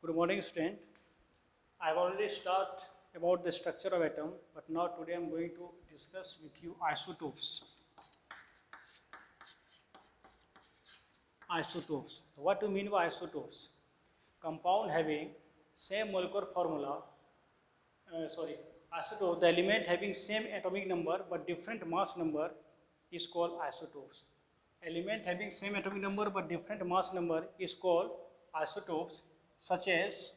Good morning, student. I have already started about the structure of atom, but now today I am going to discuss with you isotopes. Isotopes. What do you mean by isotopes? Compound having same molecular formula. Isotope. The element having same atomic number but different mass number is called isotopes. Element having same atomic number but different mass number is called isotopes, such as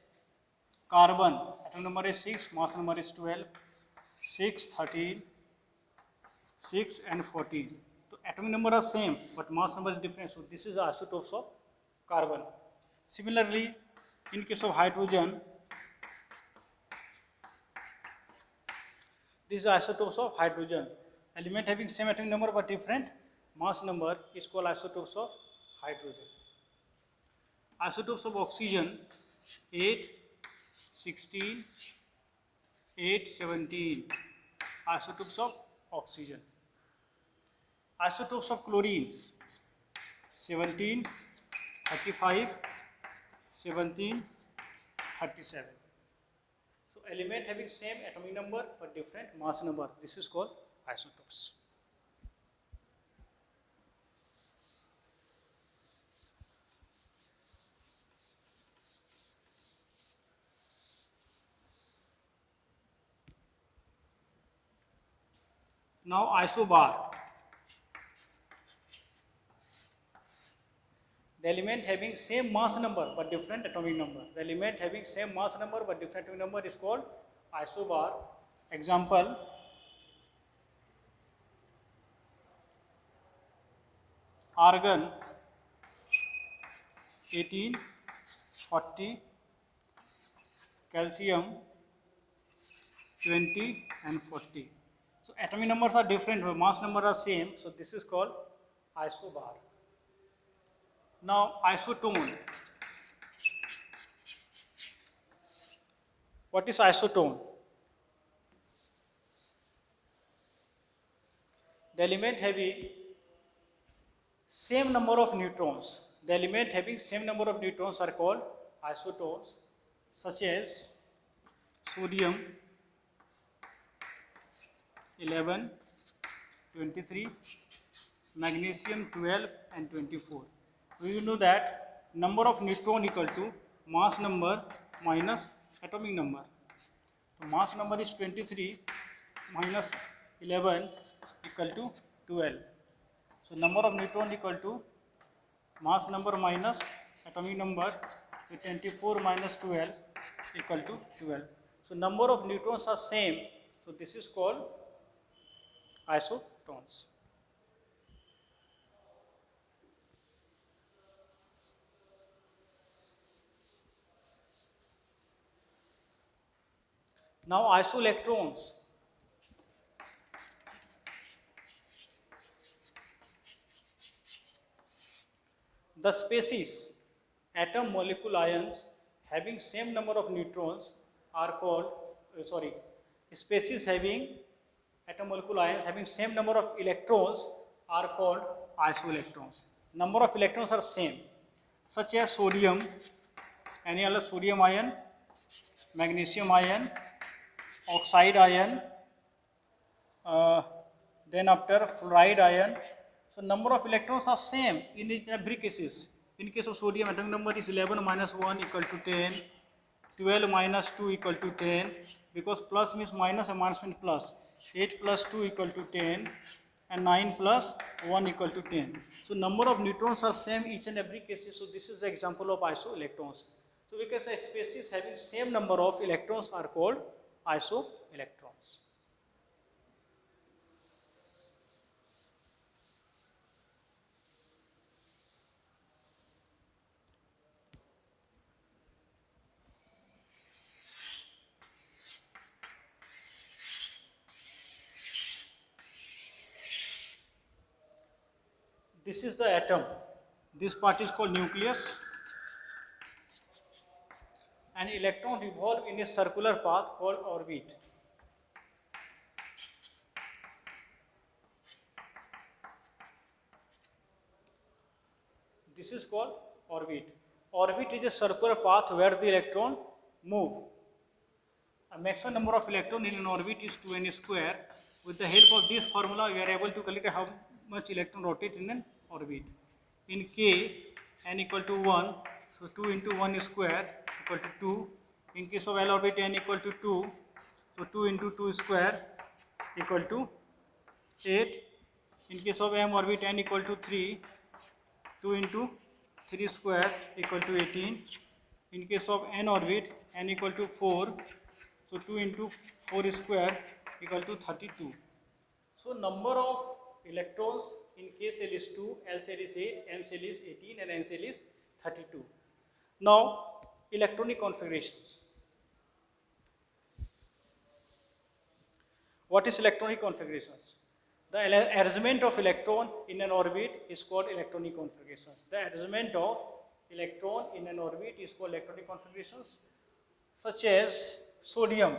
carbon, atom number is 6, mass number is 12, 6, 13, 6 and 14. So atomic number are same but mass number is different. So this is isotopes of carbon. Similarly, in case of hydrogen, these are isotopes of hydrogen. Element having same atomic number but different mass number is called isotopes of hydrogen. Isotopes of oxygen 8, 16, 8, 17. Isotopes of oxygen. Isotopes of chlorine 17, 35, 17, 37. So element having same atomic number but different mass number. This is called isotopes. Now isobar. The element having same mass number but different atomic number. The element having same mass number but different atomic number is called isobar. Example, argon 18, 40, calcium 20 and 40. So atomic numbers are different but mass number are same. So this is called isobar. Now isotone. What is isotone? The element having same number of neutrons. The element having same number of neutrons are called isotones, such as sodium 11, 23, magnesium 12 and 24. We know that number of neutron equal to mass number minus atomic number. So mass number is 23 minus 11 equal to 12. So number of neutron equal to mass number minus atomic number, so 24 minus 12 equal to 12. So number of neutrons are same. So this is called isotones. Now isoelectrons. The species atom molecule ions having same number of neutrons are called species having atom molecule ions having same number of electrons are called isoelectrons. Number of electrons are same, such as sodium, any other sodium ion, magnesium ion, oxide ion, then after fluoride ion. So number of electrons are same in every cases. In case of sodium, atomic number is 11 minus 1 equal to 10, 12 minus 2 equal to 10, because plus means minus and minus means plus. 8 plus 2 equal to 10 and 9 plus 1 equal to 10. So number of neutrons are same each and every cases. So this is the example of isoelectrons. So we can say species having same number of electrons are called isoelectrons. This is the atom. This part is called nucleus. An electron revolves in a circular path called orbit. This is called orbit. orbit is a circular path where the electron move. A maximum number of electrons in an orbit is 2n square. With the help of this formula, we are able to calculate how much electron rotate in an orbit. In K, n equal to 1, so 2 into 1 square equal to 2. In case of L orbit, n equal to 2, so 2 into 2 square equal to 8. In case of M orbit, n equal to 3, 2 into 3 square equal to 18. In case of n orbit, n equal to 4, so 2 into 4 square equal to 32. So number of electrons in K cell is 2, L cell is 8, M cell is 18 and N cell is 32. Now electronic configurations. What is electronic configurations? The arrangement of electron in an orbit is called electronic configurations. The arrangement of electron in an orbit is called electronic configurations, such as sodium.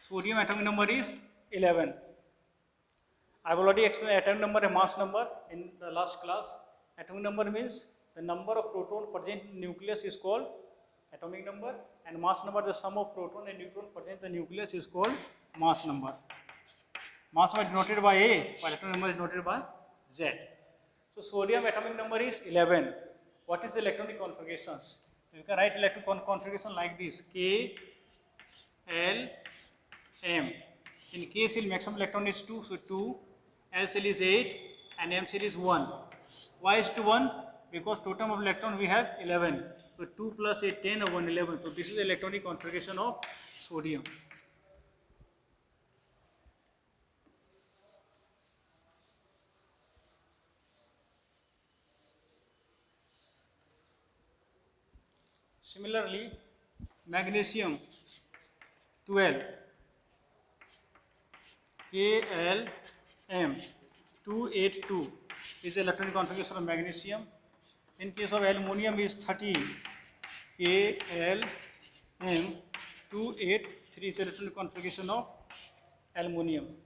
Sodium atomic number is 11. I have already explained atomic number and mass number in the last class. Atomic number means the number of proton present in the nucleus is called atomic number, and mass number, the sum of proton and neutron present in the nucleus, is called mass number. Mass number is denoted by A, while atomic number is denoted by Z. So sodium atomic number is 11. What is the electronic configurations? You can write electronic configuration like this: K, L, M. In K cell, maximum electron is 2, so 2. L cell is 8 and M cell is 1. Why is it 1? Because total of electron we have 11. So 2 plus 8, 10, or 1, 11. So this is the electronic configuration of sodium. Similarly, magnesium 12, KLM 282 is the electronic configuration of magnesium. In case of aluminum is 13, KLM 283 is the electronic configuration of aluminum.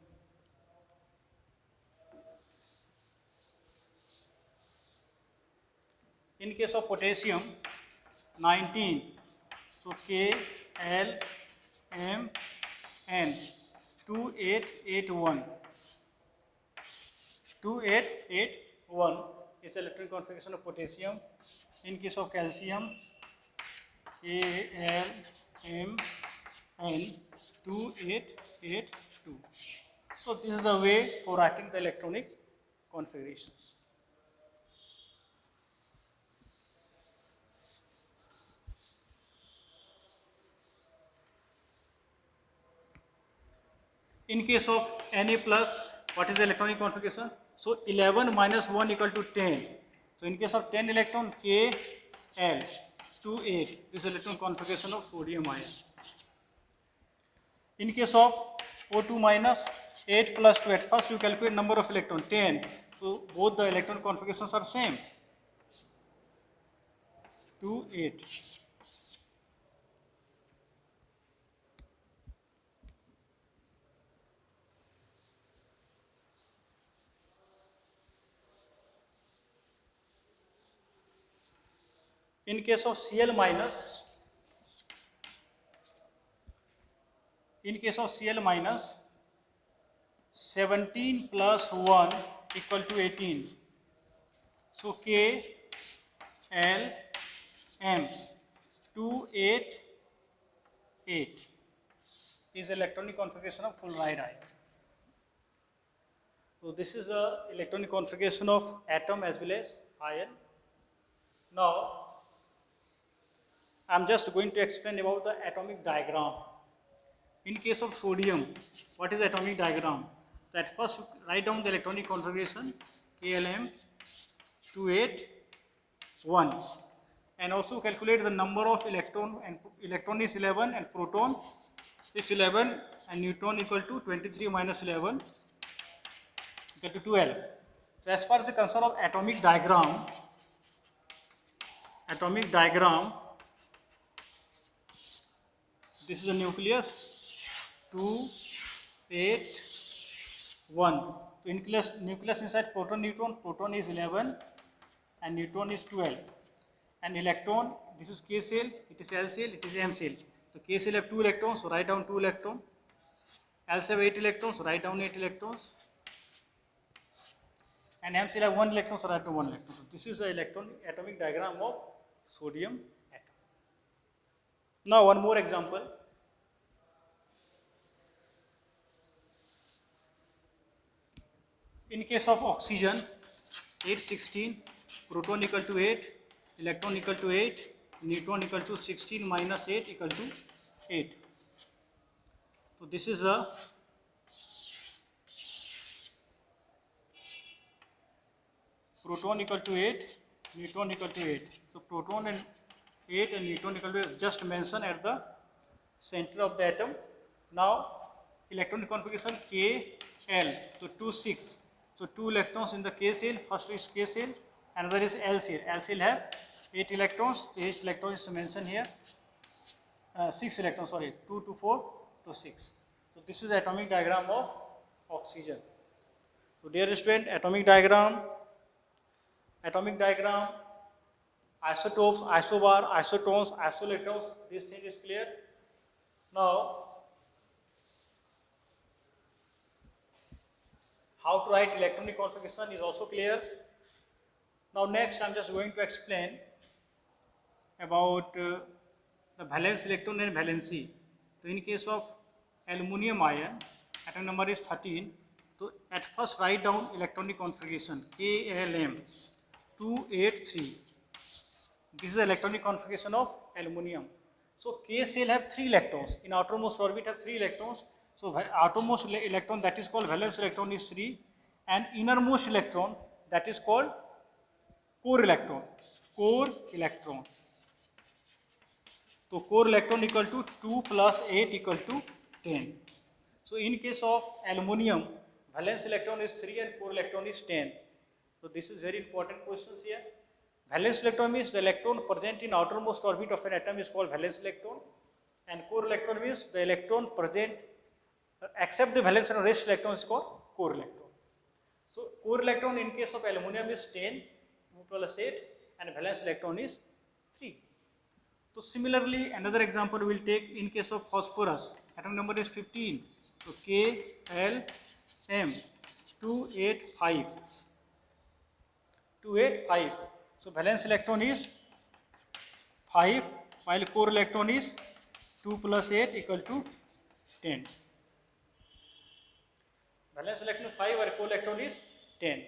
In case of potassium, 19, so KLMN 2881. 2881 is the electronic configuration of potassium. In case of calcium, ALMN 2882. So this is the way for writing the electronic configurations. In case of Na plus, what is the electronic configuration? So 11 minus 1 equal to 10. So in case of 10 electron, Kl 28. This is electron configuration of sodium ion. In case of O2 minus, 8 plus 2, at first you calculate number of electron 10. So both the electron configurations are same. 2, 8. In case of Cl minus, 17 plus 1 equal to 18. So K L M 288 is electronic configuration of chloride ion. So this is the electronic configuration of atom as well as ion. Now I am just going to explain about the atomic diagram. In case of sodium, what is the atomic diagram? That first write down the electronic configuration KLM 281 and also calculate the number of electron, and electron is 11 and proton is 11 and neutron equal to 23 minus 11 equal to 12. So as far as the concern of atomic diagram, this is the nucleus 2, 8, 1. So nucleus inside proton neutron is 11 and neutron is 12. An electron, this is K cell, it is L cell, it is M cell. So K cell have 2 electrons, so write down 2 electrons. L cell have 8 electrons, write down 8 electrons. And M cell have 1 electron, so write down 1 electron. So this is the electron atomic diagram of sodium atom. Now one more example. In case of oxygen, 816, proton equal to 8, electron equal to 8, neutron equal to 16 minus 8 equal to 8. So this is a proton equal to 8, neutron equal to 8. So proton and 8 and neutron equal to 8 just mentioned at the center of the atom. Now electronic configuration KL, so 2 6. So 2 electrons in the K cell, first is K cell, another is L cell. L cell have 8 electrons, 8 electrons is mentioned here. 6 electrons, sorry, 2 to 4 to 6. So this is atomic diagram of oxygen. So dear student, atomic diagram, isotopes, isobar, isotones, isoelectrons, this thing is clear. Now, how to write electronic configuration is also clear. Now next I am just going to explain about the valence electron and valency. So in case of aluminum ion, atom number is 13. So at first write down electronic configuration KLM 283. This is the electronic configuration of aluminum. So K cell have 3 electrons. In outermost orbit have 3 electrons. So outermost electron, that is called valence electron, is 3, and innermost electron, that is called core electron. Core electron. So core electron equal to 2 plus 8 equal to 10. So in case of aluminum, valence electron is 3 and core electron is 10. So this is very important questions here. Valence electron means the electron present in outermost orbit of an atom is called valence electron, and core electron means the electron present except the valence and rest electron is called core electron. So core electron in case of aluminum is 10, 2 plus 8, and valence electron is 3. So similarly, another example we will take in case of phosphorus. Atom number is 15. So KLM 285. 285. So valence electron is 5, while core electron is 2 plus 8 equal to 10. Valence electron 5 or core electron is 10.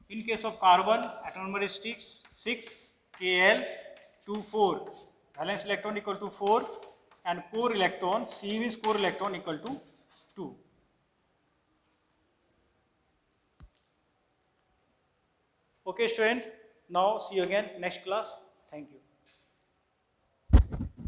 In case of carbon, atom number is 6, Kl 24. Valence electron equal to 4 and core electron, C means core electron equal to 2. Okay student, now see you again next class. Thank you.